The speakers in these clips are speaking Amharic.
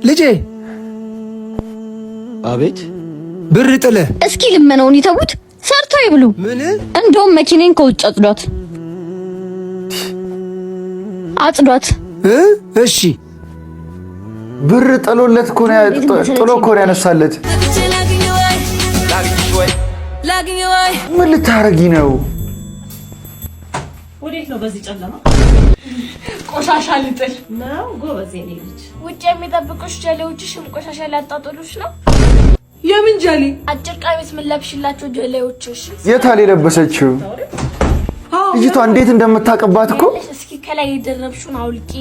ልጄ አቤት ብር ጥለ እስኪ ልመነውን ይተውት ሰርቶ ይብሉ። ምን እንደውም መኪናን ከውጭ አጽዷት። እሺ ብር ጥሎለት እኮ ነው ጥሎ እኮ ነው ያነሳለት። ምን ልታረጊ ነው? ወዴት ነው በዚህ ጨለማ? ቆሻሻ ልጥል ነው ጎበዝ። የኔ ልጅ ውጭ የሚጠብቁሽ ጀሌዎችሽም ቆሻሻ ሊያጣጥሉሽ ነው። የምን ጀሌ? አጭር ቀሚስ ምን ለብሽላቸው ጀሌዎችሽ? የታል የለበሰችው? ልጅቷ እንዴት እንደምታቀባት እኮ። እስኪ ከላይ የደረብሽውን አውልቂ።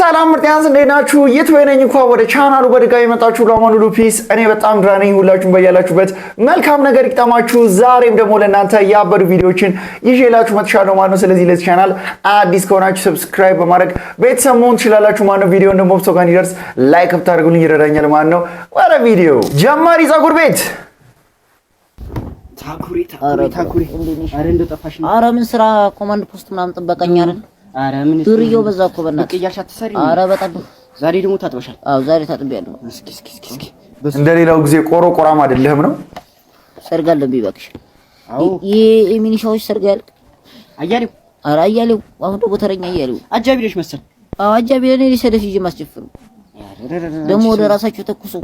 ሰላም ምርጥያንስ እንዴት ናችሁ? የትወይነኝ እንኳን ወደ ቻናሉ በድጋሚ መጣችሁ። ለማኑሉ ፒስ እኔ በጣም ድራኔ ሁላችሁም በያላችሁበት መልካም ነገር ይጣማችሁ። ዛሬም ደግሞ ለእናንተ ያበዱ ቪዲዮዎችን ይዤላችሁ መጥቻለሁ ማለት ነው። ስለዚህ ለዚህ ቻናል አዲስ ከሆናችሁ ሰብስክራይብ በማድረግ ቤተሰብ መሆን ትችላላችሁ ማለት ነው። ቪዲዮውን ደግሞ ብዙ ጋር እንዲደርስ ላይክ ብታደርጉልኝ ይረዳኛል ማለት ነው። ወደ ቪዲዮ ጀማሪ ፀጉር ቤት ታኩሪ አረ እንደ ጠፋሽ ነው። አረ ምን ስራ ኮማንድ ፖስት ምናምን ጥበቀኛ አይደል? አረ ምን ዱርዬው በዛ እኮ በእናትህ ቅያሻ ተሰሪ። አረ በጣም ዛሬ ደግሞ ታጥበሻል? አዎ ዛሬ ታጥቤያለሁ። እስኪ እንደሌላው ጊዜ ቆራም አይደለም ነው። ሰርግ አለብኝ እባክሽ። አዎ የሚኒሻዎች ሰርግ ያልቅ አያሌው። አረ አያሌው አሁን ደግሞ ተረኛ አያሌው አጃቢ ነሽ መሰል። አዎ አጃቢ ነኝ። ሰደፍ ይዤ ማስጨፍሩ ደግሞ ወደ ራሳችሁ ተኩሱ።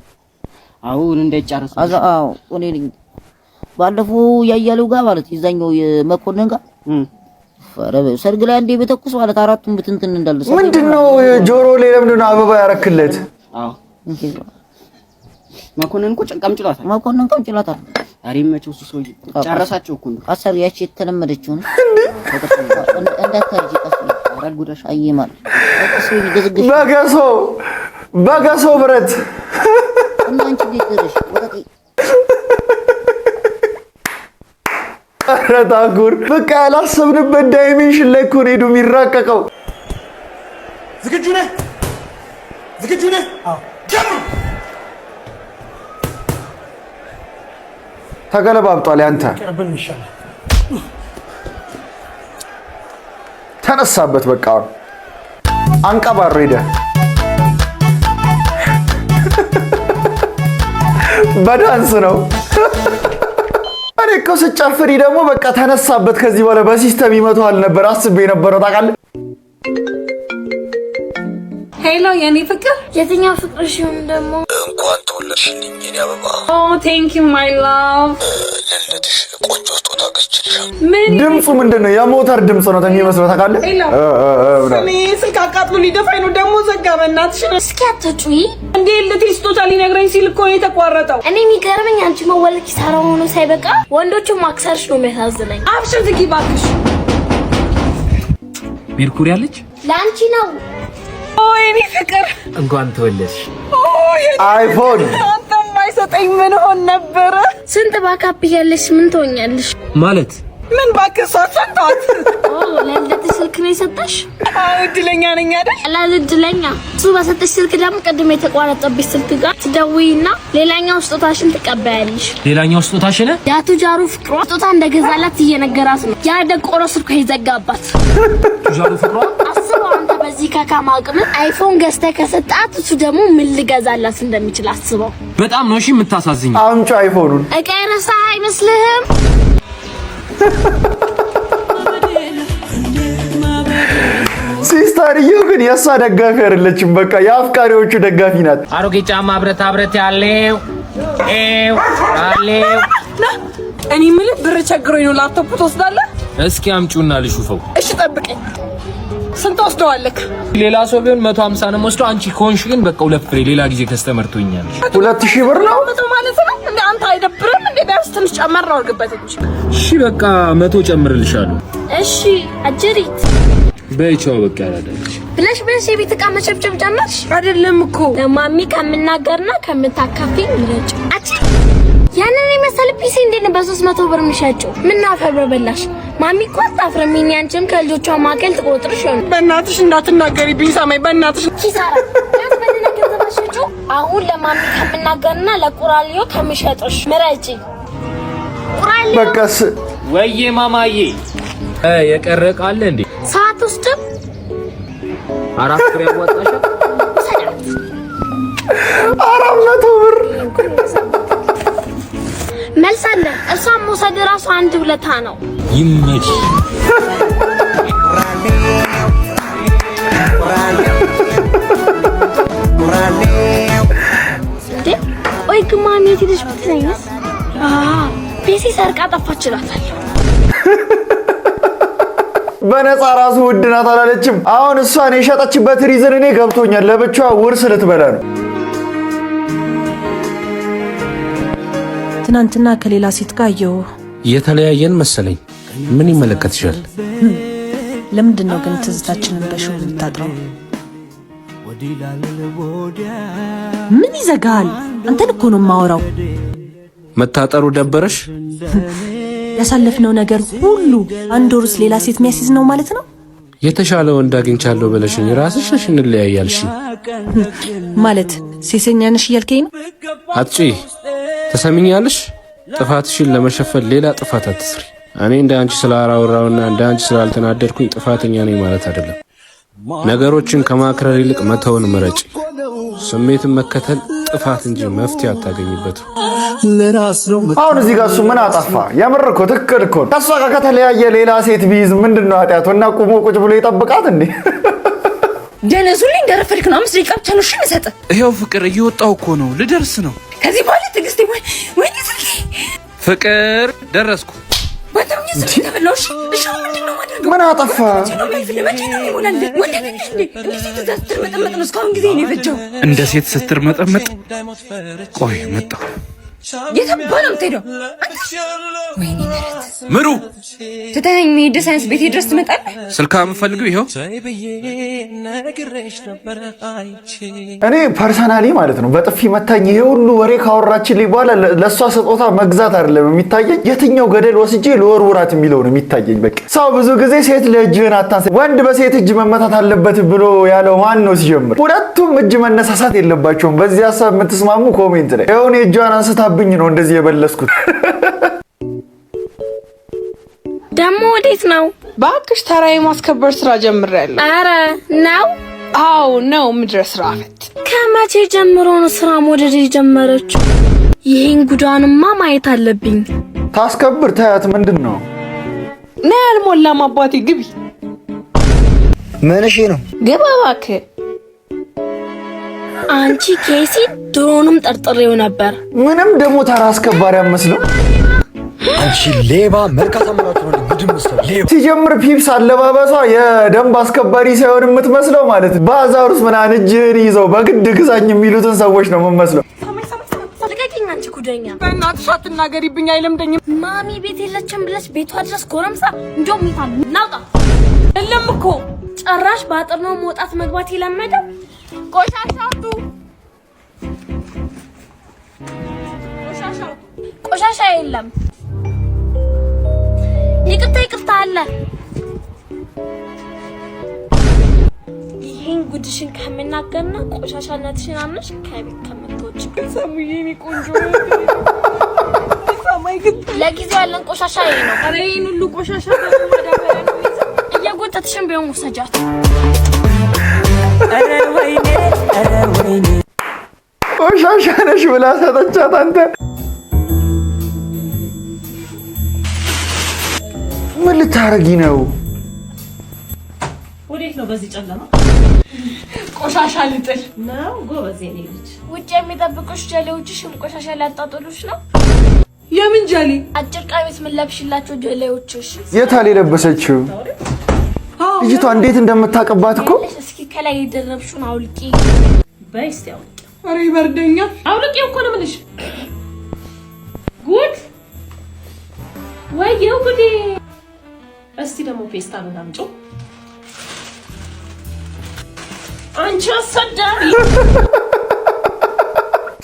አሁን እንዳይጫረሱ። አዎ እኔ ነኝ ባለፈው ያያሌው ጋር ማለት ይዛኛው የመኮንን ጋር ፈረበ ሰርግ ላይ አንዴ በተኩስ ማለት አራቱን ብትንትን እንዳልሰ ምንድነው ጆሮ ላይ ለምንድነው አበባ ያረክለት? አዎ መኮንን እኮ ቀምጭላታል። መኮንን ቀምጭላታል። አሪ መቼው ሰው ጨረሳቸው እኮ አሰር ያቺ የተለመደችው ነው። እንዳታርጂ ቀስ አራል ጉዳሽ አይማል ቀስ ይገዝግሽ በገሶ ብረት እና አንቺ ዲክርሽ ወጣ ታኩር በቃ ያላሰብንበት ዳይሜንሽን ላይ እኮ ነው ሄዱ የሚራቀቀው። ዝግጁ ነህ? አዎ ተገለባብጧል። ያንተ ተነሳበት በቃ አንቀባሮ ሄደ። በዳንስ ነው እኮ ስጨፍሪ ደግሞ በቃ ተነሳበት። ከዚህ በኋላ በሲስተም ይመታል ነበር አስቤ የነበረው ታውቃለህ። ሄሎ የኔ ፍቅር። የትኛው ፍቅርሽ ይሁን ደግሞ? እንኳን ተወለድሽልኝ የኔ አበባ። ኦ ቴንክ ዩ ማይ ላቭ። ለልደትሽ ቆንጆ ስጦታ ገዝቼልሻለሁ። ድምፁ ምንድነው? የሞተር ድምፅ ነው የሚመስለው ታውቃለህ። እኔ ስልክ አቃጥሎ ሊደፋኝ ነው ደግሞ ዘጋ። በእናትሽ እስኪ አትጩይ እንዴ! ለቴ ስጦታ ሊነግረኝ ሲል እኮ ነው የተቋረጠው። እኔ የሚገርመኝ አንቺ መወለድ ኪሳራ ሆኖ ሳይበቃ ወንዶቹን ማክሰርሽ ነው የሚያሳዝነኝ። አብሽር ዝጊ እባክሽ። ሜርኩሪ አለች ለአንቺ ነው። ኦ የኔ ፍቅር እንኳን ተወለድሽ። አይፎን አንተ ማይሰጠኝ ምን ሆን ነበር? ስንት ባካፕ ያለሽ ምን ትሆኛለሽ? ማለት ምን ባክህ ሰጣት? ለልደትሽ ስልክ ነው የሰጠሽ? አዎ እድለኛ ነኝ አይደል? እድለኛ እሱ በሰጠሽ ስልክ ደግሞ ቅድም የተቋረጠብሽ ስልክ ጋር ትደውይና ሌላኛው ስጦታሽን ትቀበያለሽ። ሌላኛው ስጦታሽን ቱጃሩ ፍቅሯ ስጦታ እንደገዛላት እየነገራት ነው። ያ ደቆሮ ስልኩ ይዘጋባት። ቱጃሩ ፍቅሯ አስበው አንተ በዚህ ከካማ አቅም አይፎን ገዝተህ ከሰጣት እሱ ደግሞ ምን ልገዛላት እንደሚችል አስበው። በጣም ነው እሺ የምታሳዝኝ። አምጪ አይፎኑን። እቃ የረሳህ አይመስልህም? ሲስተርየው ግን የእሷ ደጋፊ አይደለችም። በቃ የአፍቃሪዎቹ ደጋፊ ናት። አሮጌ ጫማ ብረት ያለው እኔ ምን ብር ቸግሮኝ ነው። ላፕቶፕ ትወስዳለህ? እስኪ አምጪውና ልሹፈው። እሺ ጠብቀኝ። ስንት ወስደዋለክ? ሌላ ሰው ቢሆን 150 ነው ወስዶ፣ አንቺ ኮንሽ ግን በቃ 2 ፍሬ ሌላ ጊዜ ከስተመርቶኛል። 2000 ብር ነው ማለት ነው እንዴ? አንተ አይደብርም እንዴ? ቢያንስ ትንሽ ጨመር ነው አድርግበት እንጂ። እሺ በቃ 100 ጨምርልሻለሁ። እሺ አጅሪት በይቻው በቃ ያላደረች ብለሽ የቤት ዕቃ መቸብቸብ ጀመርሽ አይደለም እኮ። ለማሚ ከምናገርና ከምታካፊኝ ምረጭ። አቺ ያንን የመሰለ ፒሲ እንዴት በ300 ብር የሚሸጨው? ምን አፈር በላሽ? ማሚ እኮ አታፍርም። አንቺም ከልጆቿ ማከል ትቆጥርሽ ነው። በእናትሽ እንዳትናገሪብኝ ሳማይ፣ በእናትሽ ኪሳራ ነገር ተበሽጩ። አሁን ለማሚ ከምናገርና ለቁራሊዮ ከምሸጥሽ ምረጪ። ቁራሊዮ በቃስ ወይዬ ማማዬ የቀረ ቃል እንዴ ሰዓት ውስጥ 4 ብር ያዋጣሻል 400 ብር መልሳለ እሷም መውሰድ ራሱ አንድ ውለታ ነው ይመች ወይ ግማሚ ትንሽ ብትነኝስ ፒሲ ሰርቃ ጠፋችላታለሁ በነፃ ራሱ ውድ ናት አላለችም አሁን እሷን የሸጠችበት ሪዝን እኔ ገብቶኛል ለብቻዋ ውርስ ልትበላ ነው ትናንትና ከሌላ ሴት ጋር አየሁ የተለያየን መሰለኝ ምን ይመለከትሻል ለምንድን ነው ግን ትዝታችንን በሽው የምታጥረው ምን ይዘጋል አንተን እኮ ነው የማወራው መታጠሩ ደበረሽ ያሳለፍነው ነገር ሁሉ አንድ ወርስ ሌላ ሴት የሚያስይዝ ነው ማለት ነው የተሻለ ወንድ አግኝቻለሁ ብለሽኝ ራስሽ ነሽ እንለያያልሽ ማለት ሴሰኛ ነሽ እያልከኝ ነው አጥጪ ተሰሚኛለሽ ጥፋትሽን ለመሸፈን ሌላ ጥፋት አትስሪ እኔ እንደ አንቺ ስላወራውና እንደ አንቺ ስላልተናደድኩኝ ጥፋተኛ ነኝ ማለት አይደለም ነገሮችን ከማክረር ይልቅ መተውን ምረጭ ስሜትን መከተል ጥፋት እንጂ መፍትሄ አታገኝበት አሁን እዚህ ጋር እሱ ምን አጠፋ የምር እኮ ትክክል እኮ ከሷ ጋር ከተለያየ ሌላ ሴት ቢይዝ ምንድነው ኃጢያቱና ቁሞ ቁጭ ብሎ ይጠብቃት እንዴ ደነዙልኝ ደረፈልክ ነው 5 ደቂቃ ብቻ ነው እሺ መሰጠ ይሄው ፍቅር እየወጣው እኮ ነው ልደርስ ነው ከዚህ በኋላ ትግስቴ ወይ ፍቅር ደረስኩ ወጣውኝ ስለተበላሽ እሺ ምንድነው ማድረግ ምን አጠፋ እንደ ሴት ስትርመጠመጥ ቆይ መጣሁ የተባለው ተደው ወይኔ ምሩ ተታኝ ሜድ ሳይንስ ቤት ድረስ ትመጣለህ ስልካ የምፈልገው ይሄው እኔ ፐርሰናሊ ማለት ነው በጥፊ መታኝ ይሄ ሁሉ ወሬ ካወራችልኝ በኋላ ለሷ ስጦታ መግዛት አይደለም የሚታየኝ የትኛው ገደል ወስጄ ለወርውራት የሚለው ነው የሚታየኝ በቃ ሰው ብዙ ጊዜ ሴት ለእጅህን አታንሳ ወንድ በሴት እጅ መመታት አለበት ብሎ ያለው ማን ነው ሲጀምር ሁለቱም እጅ መነሳሳት የለባቸውም በዚህ ሐሳብ የምትስማሙ ኮሜንት ላይ ይሁን እጇን አንስታብኝ ነው እንደዚህ የበለስኩት ደሞ ወዴት ነው ባክሽ ተራዬ ማስከበር ስራ ጀምሬያለሁ አረ ነው አው ነው ምድረ ስራ ፈት ከመቼ ጀምሮ ነው ስራ መውደድ የጀመረችው ይሄን ጉዳንማ ማየት አለብኝ ታስከብር ታያት ምንድነው ነይ አልሞላም አባቴ ግቢ ምንሽ ነው ግባ እባክህ አንቺ ኬሲ ድሮንም ጠርጥሬው ነበር ምንም ደሞ ተራ አስከባሪ አመስለው አንቺ ሌባ መልካታ ማለት ነው ጉድም መስለው ሌባ ሲጀምር ፒፕስ አለባበሷ የደንብ አስከባሪ ሳይሆን የምትመስለው ማለት ባዛሩስ ምናን እጅን ይዘው በግድ ግዛኝ የሚሉትን ሰዎች ነው የምመስለው ፈልገኝ አንቺ ጉደኛ በእናትሽ አትናገሪብኝ አይለምደኝም ማሚ ቤት የለችም ብለሽ ቤቷ ድረስ ጎረምሳ እንደው ሚታል ናውጣ የለም እኮ ጭራሽ ባጥር ነው መውጣት መግባት የለመደው ቆሻሻ የለም ይቅርታ አለ ይሄን ጉድሽን ከመናገርና ቆሻሻነትሽን አምነሽ ከቤት ከመጥቶች ሰሙዬ ቆንጆ ለጊዜው ያለን ቆሻሻ ይሄ ነው አረ ይሄን ሁሉ ቆሻሻ በማዳበሪያ ነው እየጎተትሽን ቢሆን ወሰጃት አረ ወይኔ ቆሻሻ ነሽ ብላ ሰጠቻት አንተ ምን ልታረጊ ነው ወዴት ነው በዚህ ጨለማ ቆሻሻ ልጥል ነው ጎበዝ የኔ ልጅ ውጭ የሚጠብቁሽ ጀሌዎችሽም ቆሻሻ ሊያጣጥሉሽ ነው የምን ጀሌ አጭር ቀሚስ ምን ለብሽላቸው ጀሌዎችሽ የታል የለበሰችው ልጅቷ እንዴት እንደምታቀባት እኮ እስኪ ከላይ የደረብሽውን አውልቂ በይስ ያውልቂ አረ ይበርደኛል አውልቂ እኮ ነው የምልሽ ጉድ ወይዬው ጉዴ እስቲ ደግሞ ፌስታሉን አምጪ አንቺ አሰዳቢ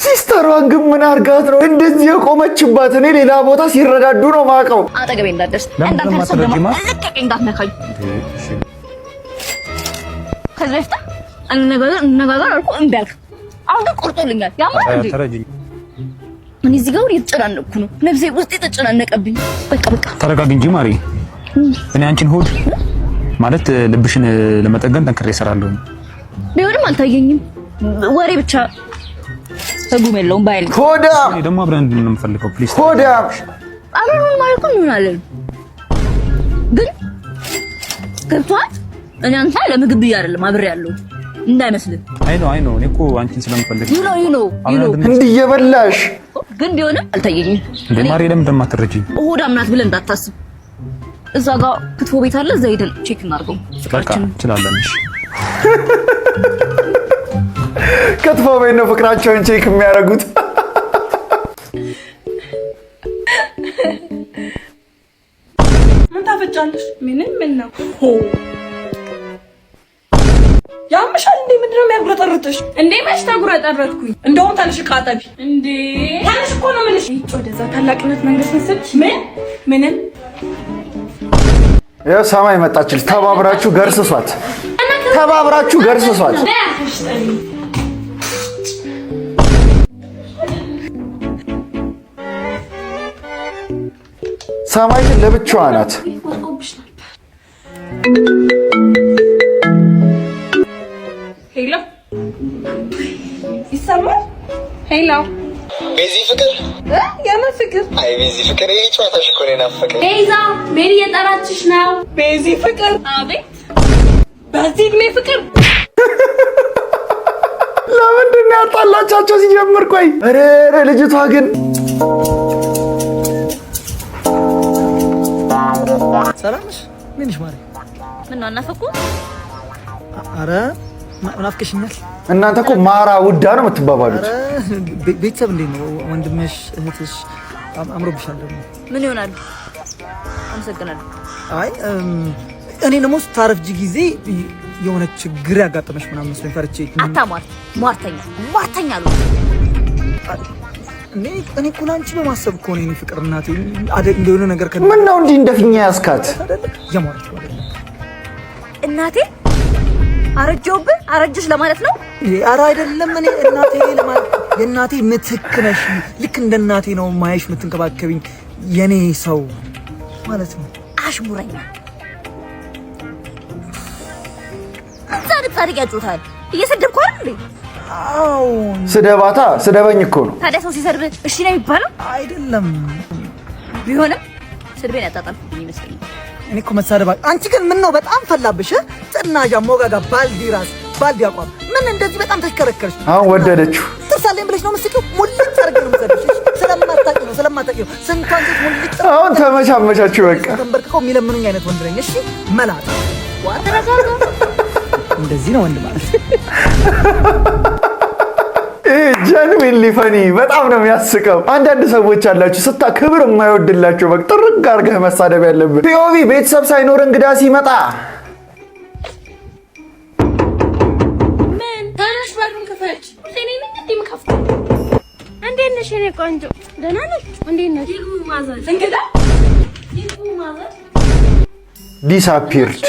ሲስተሯን ግን ምን አርጋት ነው እንደዚህ የቆመችባት እኔ ሌላ ቦታ ሲረዳዱ ነው ማቀው አጠገቤ እንዳትደርስ እንዳትነሳ ደግሞ ልቀቅ እንዳትነካኝ ከዚህ በፊት እንነጋገር አልኩ እምቢ አልክ አሁን ግን ቆርጦልኛል ያማል እንዴ እኔ እዚህ ጋር እየተጨናነቅኩ ነው ነፍሴ ውስጥ የተጨናነቀብኝ በቃ ተረጋጊ እንጂ ማሪ እኔ አንቺን ሆድ ማለት ልብሽን ለመጠገን ጠንክሬ እሰራለሁ። ቢሆንም አልታየኝም። ወሬ ብቻ ተጉም የለውም ባይል ሆዳ እኔ ደግሞ አብረን እንድንሆን ነው የምፈልገው። ፕሊዝ ሆዳ አብረን ማለት ነው እንሆናለን። ግን ገብቶሃል? እኔ አንተ ለምግብ ብዬ አይደለም አብሬ ያለው እንዳይመስልህ። አይ ነው እኔ እኮ አንቺን ስለምፈልግ ይኖ እንዲህ እየበላሽ ግን ቢሆንም አልታየኝም። እንደ ማርያም ለምን እንደማትረጂኝ ሆዳም ናት ብለህ እንዳታስብ። እዛ ጋር ክትፎ ቤት አለ፣ እዛ ሄደን ቼክ እናድርገው። በቃ እንችላለን። እሺ ክትፎ ቤት ነው ፍቅራቸውን ቼክ የሚያደርጉት። ምን ታፈጫለሽ? ምን ነው ያምሻል እንዴ? ምንድነው የሚያጉረጠርጥሽ እንዴ? መች ተጉረጠረጥኩኝ? እንደውም ተንሽ ቃጠቢ እንዴ! ተንሽ እኮ ነው የምልሽ። ወደዛ ታላቅነት መንግስት መስልሽ ምንም ያው ሰማይ መጣችልሽ። ተባብራችሁ ገርስሷት። ሰማይ ግን ለብቻዋ ናት። ሄሎ ይሰማል? ሄሎ ቤዚ ፍቅር የምን ፍቅር? አይ ቤዚ ፍቅር ይሄ ጨዋታሽ እኮ ነው ናፈቀኝ። ቤዛ ሜሪ እየጠራችሽ ነው። ቤዚ ፍቅር? አቤት። በዚህ እድሜ ፍቅር? ለምንድን ነው ያጣላቻቸው ሲጀምር? ቆይ ኧረ ልጅቷ ግን ሰላም ነሽ? ምን ነሽ ማሪ? ምን ነው አናፈቁ? አረ ናፍቀሽኛል። እናንተ እኮ ማራ ውዳ ነው የምትባባሉት። ቤተሰብ እንዴት ነው? ወንድምሽ እህትሽ አምሮብሻል ደግሞ። ምን ይሆናል? አመሰግናለሁ። አይ እኔ ደግሞ ስታረፍጂ ጊዜ የሆነ ችግር ያጋጠመሽ ምናምን መስሎኝ ፈርቼ። ሟርተኛ አሉ። እኔ እኮ ላንቺ በማሰብ እኮ ነው። እኔ ፍቅር እናቴ እንደሆነ ነገር ምን ነው እንዲህ እንደፊኛ ያስካት? የሟርት እናቴ አረጀውብህ? አረጀሽ ለማለት ነው? ኧረ አይደለም። እኔ እናቴ ለማለት የእናቴ ምትክ ነሽ። ልክ እንደ እናቴ ነው ማየሽ፣ የምትንከባከቢኝ የኔ ሰው ማለት ነው። አሽሙረኛ ዛሬ ያጩታል። እየሰደብኩ አይደል? አዎ ስደባታ ስደበኝ እኮ ነው። ታዲያ ሰው ሲሰድብ እሺ ነው የሚባለው? አይደለም። ቢሆንም ስድቤን ያጣጣልኩኝ ይመስለኛል። እኔ እኮ መሳደብ አንቺ ግን ምን ነው በጣም ፈላብሽ? ጥናጃ ሞጋጋ ባልዲ አቋም ምን እንደዚህ በጣም ተሽከረከርሽ? አሁን ወደደችው ትርሳለኝ ብለሽ ነው መስኪው ሙልጭ አድርጌ ነው የምሰድብሽ። ስለማታውቂ ነው ስንቷን ሴት ሙልጭ። አሁን ተመቻመቻችሁ በቃ። ተንበርክከው የሚለምኑኝ አይነት ወንድ ነኝ። እሺ መላጣ እንደዚህ ነው ወንድ ማለት። ጀንዊንሊ ፈኒ በጣም ነው የሚያስቀው። አንዳንድ ሰዎች አላችሁ ስታ ክብር የማይወድላቸው በቃ ጥርግ አድርገህ መሳደብ ያለብን። ፒኦቪ ቤተሰብ ሳይኖር እንግዳ ሲመጣ ምን ታናሽ ባሉን ከፈች እኔ ምን እንደምከፍተው። እንዴት ነሽ የኔ ቆንጆ? ደህና ነሽ? እንዴት ነሽ? ይሁ ማዘዝ እንግዳ ይሁ ማዘዝ ዲስአፒርድ።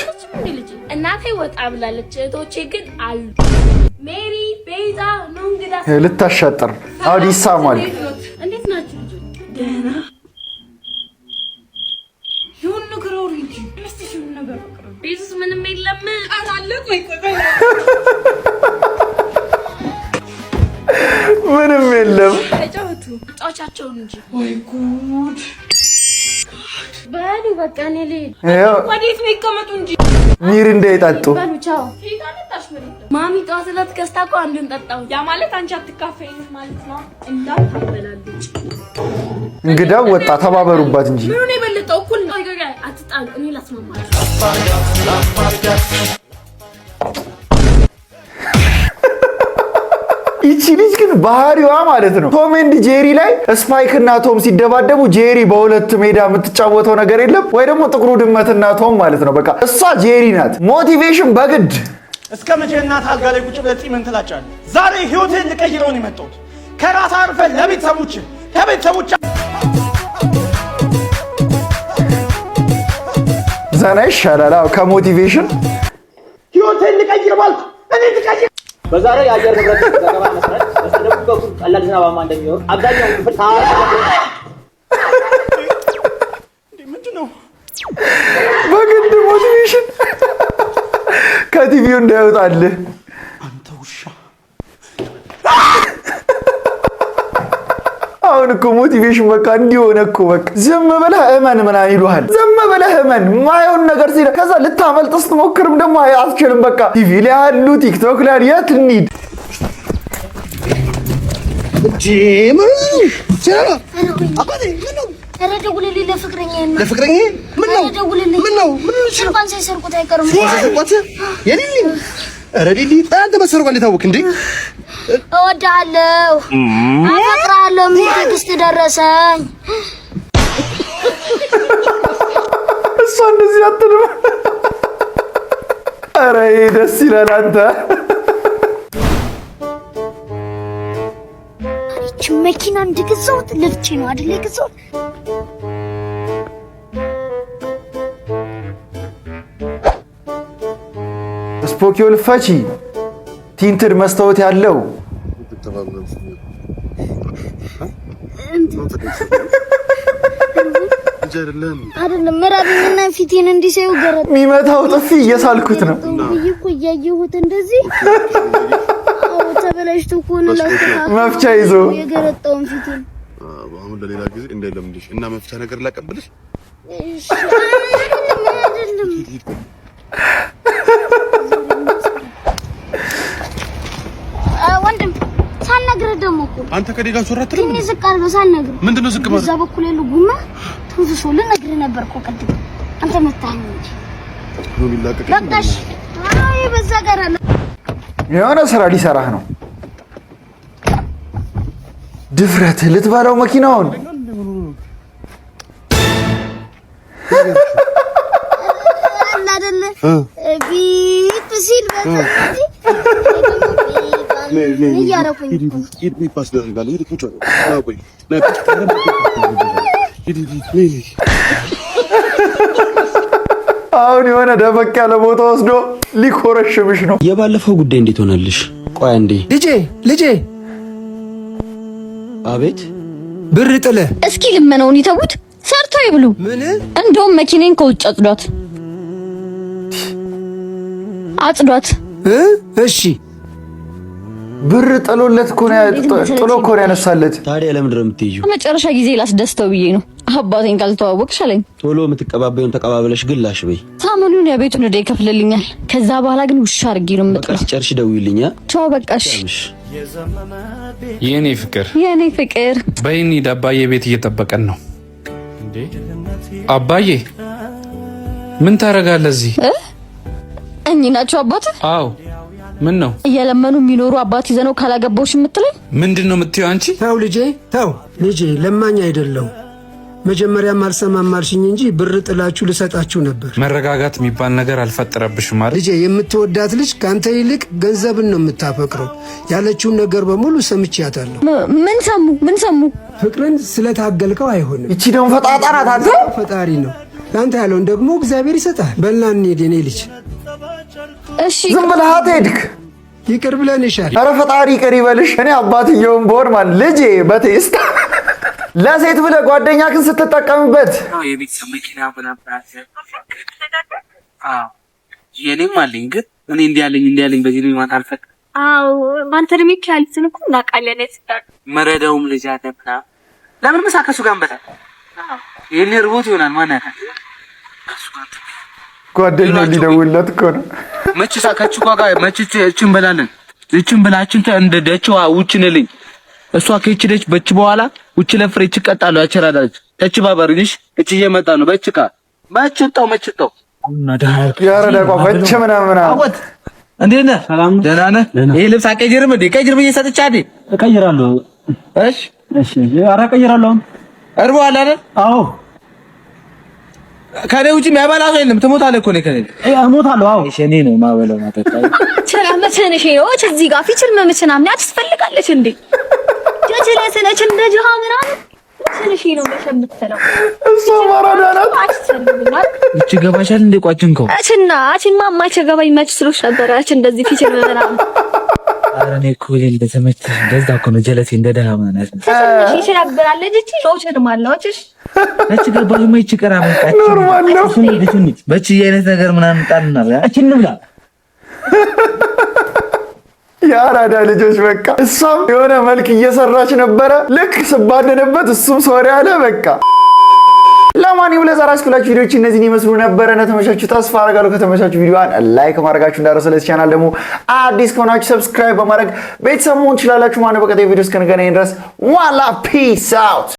እናቴ ወጣ ብላለች፣ እህቶቼ ግን አሉ። ሜሪ ቤዛ ነው እንግዳ ልታሻጥር አውዲ ይሳማል። እንዴት ናችሁ ልጆች? ደህና ይሁን ንገረው እንጂ እስቲ ሽን ነገር ፍቅር ቤዙስ ምንም የለም አታለ ቆይ ምንም የለም። ተጫወቱ ጫወቻቸውን እንጂ ወይ ጉድ በሉ በቃ እኔ ልሂድ። ወዴት ነው ይቀመጡ እንጂ ሚር እንዳይጣጡ በሉ ቻው። ማሚ ጠዋት ዕለት ገዝታ እኮ አንዱን ጠጣሁ። ያ ማለት አንቺ አትካፈይም ማለት ነው። እንዳታበላልጭ እንግዳው ወጣ ተባበሩባት እንጂ ምኑን የበለጠው እኩል ነው። አትጣሉ፣ እኔ ላስማማችሁ። ይቺ ልጅ ግን ባህሪዋ ማለት ነው ቶም ኤንድ ጄሪ ላይ ስፓይክ እና ቶም ሲደባደቡ ጄሪ በሁለት ሜዳ የምትጫወተው ነገር የለም ወይ? ደግሞ ጥቁሩ ድመትና ቶም ማለት ነው። በቃ እሷ ጄሪ ናት። ሞቲቬሽን በግድ እስከ መቼ እናት አልጋ ላይ ቁጭ ብለህ ምን ትላጫለህ? ዛሬ ህይወቴን ልቀይረው ነው የመጣሁት። ከራስ አርፈህ ለቤተሰቦች ከቤተሰቦች ዘና ይሻላል ከሞቲቬሽን። ህይወቴን ልቀይር ባልኩ እኔ ልቀይር። በዛሬው የአየር ንብረት ዘገባ መሰረት በደቡብ በኩል ቀላል ዝናባማ እንደሚሆን አብዛኛው ክፍል ምንድን ነው በግድ ሞቲቬሽን ከቲቪው እንዳይወጣልህ አንተ ውሻ። አሁን እኮ ሞቲቬሽን በቃ እንዲሆነ እኮ በቃ ዝም ብለህ እመን ምናምን ይሉሃል። ዝም ብለህ እመን ማየውን ነገር ሲል ከዛ ልታመልጥ ስትሞክርም ደግሞ አትችልም። በቃ ቲቪ ላይ ያሉ ቲክቶክ ላይ የት እንሂድ? ለፍቅረኛ ምን ነው ስልኳን ሳይሰርቁት አይቀርም። ኧረ ሊሊ አንተ መሰረቁ እንዴታወቅ እንዴ? እወድሃለሁ፣ አፈቅርሃለሁ የሚል ቴክስት ደረሰኝ። እሷ እንደዚህ አትልም። ኧረ ደስ ይላል አንተ። ይህች መኪና እንድገዛሁት ልፍቼ ነው አይደል የገዛሁት? ስፖኪዮል ፈቺ ቲንትድ መስታወት ያለው አይደለም ምራብኝና ፊቴን እንዲሰዩ ገረጥ የሚመታው ጥፊ እየሳልኩት ነው እኮ እያየሁት እንደዚህ ተበላሽቶ ኮነ መፍቻ ይዞ የገረጣውን ፊቴን አሁን ለሌላ ጊዜ እንዳይለምድሽ እና መፍቻ ነገር ላቀብልሽ። እሺ አይደለም ወንድም ሳልነግርህ ደግሞ እኮ አንተ ከዴጋ ሱራትልም ትንሽ ዝቅ አድርገው ሳልነግርህ ምንድነው ዝቅ ማለት? እዛ በኩል ያለው ጉማ ትንፍሶ ልነግርህ ነበር እኮ ቅድም አንተ መታኝ እንጂ ነው ቢላቀቅ በቃሽ። አይ በዛ ጋር አለ የሆነ ስራ ሊሰራህ ነው። ድፍረት ልትበላው መኪናውን አይደለ ቢት ሲል አሁን የሆነ ደበቅ ያለ ቦታ ወስዶ ሊኮረሽምሽ ነው። የባለፈው ጉዳይ እንዴት ሆነልሽ? ቆይ አንዴ ልጄ አቤት ብር ጥለ እስኪ ልመነውን ይተውት፣ ሰርቶ ይብሉ። እንደውም መኪናን ከውጭ አጽዷት። እሺ ብር ጥሎለት እኮ ነው ያነሳለት። ታዲያ ለምንድን ነው የምትይጂው? መጨረሻ ጊዜ ላስደስተው ብዬ ነው። አባቴን ካልተዋወቅሽ አለኝ። ቶሎ የምትቀባበዩን ተቀባብለሽ ግላሽ በይ። ሳሙኑን የቤቱን ዕዳ ይከፍልልኛል። ከዛ በኋላ ግን ውሻ አድርጌ ነው የምጥለው። በቃ ጨርሽ ደውይልኛ። ቻው በቃሽ። የኔ ፍቅር በይኒ አባዬ ቤት እየጠበቀን ነው። አባዬ ምን ታረጋለህ እዚህ? እኚህ ናቸው አባት? አዎ። ምን ነው እየለመኑ የሚኖሩ አባት ይዘነው ካላገባውሽ የምትለኝ? ምንድነው የምትይው አንቺ? ተው ልጄ ለማኝ አይደለው። መጀመሪያም አልሰማም አልሽኝ እንጂ ብር ጥላችሁ ልሰጣችሁ ነበር። መረጋጋት የሚባል ነገር አልፈጠረብሽም ማለት? ልጄ የምትወዳት ልጅ ካንተ ይልቅ ገንዘብን ነው የምታፈቅረው። ያለችውን ነገር በሙሉ ሰምቻታለሁ። ምን ሰሙ? ፍቅርን ስለታገልከው አይሆንም። እቺ ደግሞ ፈጣጣ ናት። አንተ ፈጣሪ ነው ላንተ ያለውን ደግሞ እግዚአብሔር ይሰጣል። በልና እንሂድ የኔ ልጅ። እሺ ዝም ብለህ አትሄድክ። ይቅር ብለን ይሻል። ኧረ ፈጣሪ ይቅር ይበልሽ። እኔ አባትየውም ብሆን ማለት ልጄ በቴስታ ለሴት ብለህ ጓደኛክን ስትጠቀምበት የቤተሰብ መኪና ምናምን የኔም አለኝ፣ ግን እኔ እንዲያለኝ በዚህ ነው ማታ አልፈቅ። ባንተ እድሜ ያሉትን እኮ እናውቃለን። መረዳውም ልጅ አለ ምናምን። ለምን ምሳ ከእሱ ጋር እንበላለን? ይሄን ርቦት ይሆናል። ማን ያውቃል? ጓደኛው ሊደውልለት እኮ ነው። መችሳ ከቹ ጋር መችች እቺን በላለን። እቺን ብላችን እንደ ደችዋ ውጭንልኝ። እሷ ከእቺ በች በኋላ ውጭ ለፍሬ ይቀጣሉ። ያቸራዳች ተች ባበርግሽ እቺ እየመጣ ነው። መችጣው ያረዳ ቆፈች ምናምን አወት እንዴት ነህ? ደህና ነህ? ይሄ ልብስ አቀይርም እንዴ? ቀይር ብዬ ሰጥቻ አይደል? እቀይራለሁ። እሺ ኧረ እቀይራለሁ። እርቦሃል አይደል? አዎ። ከኔ ውጪ የሚያበላ ሰው የለም። ትሞታለህ እኮ ነው። ከኔ እሞታለሁ። አዎ። እሺ እኔ ነው ማበላው ማጠጣው። መቼነሽ ይወች እዚህ ጋር ፊችል መምችና ምናት ትፈልጋለች እንዴ? ጀለሰነች እንደ ጀሃምራ ትንሽ ነው መሸምተለው። እሷ ማራዳናት እቺ ገባሻል እንደ ቋጭንከው አችና ማማቸ ገባኝ መች ስሎሽ ነበር። እንደዚህ ፊችል ምናምን እኔ እኮ እንደተመቸሽ እንደዛ እኮ ነው ጀለሴ እንደደሃ ማለት ነው። እሺ ያበላለች እቺ ሮቸር ማለዋችሽ እቺ ገባሽ ማይቺ ቀራ መጣች ኖርማል ነው። በቺ አይነት ነገር ምናምን ጣልና እቺ እንብላ የአራዳ ልጆች በቃ እሷም የሆነ መልክ እየሰራች ነበረ። ልክ ስባደነበት እሱም ሶሪ አለ በቃ። ለማንኛውም ለዛሬ አስኩላችሁ ቪዲዮዎች እነዚህን ይመስሉ ነበር። ተመቻችሁ ተስፋ አደርጋለሁ። ከተመቻችሁ ቪዲዮዋን ላይክ ማድረጋችሁ እንዳትረሱ። ለዚህ ቻናል ደግሞ አዲስ ከሆናችሁ ሰብስክራይብ በማድረግ ቤተሰብ መሆን ትችላላችሁ። ማነው በቀጣይ ቪዲዮ እስከነገናኝ ድረስ ዋላ ፒስ አውት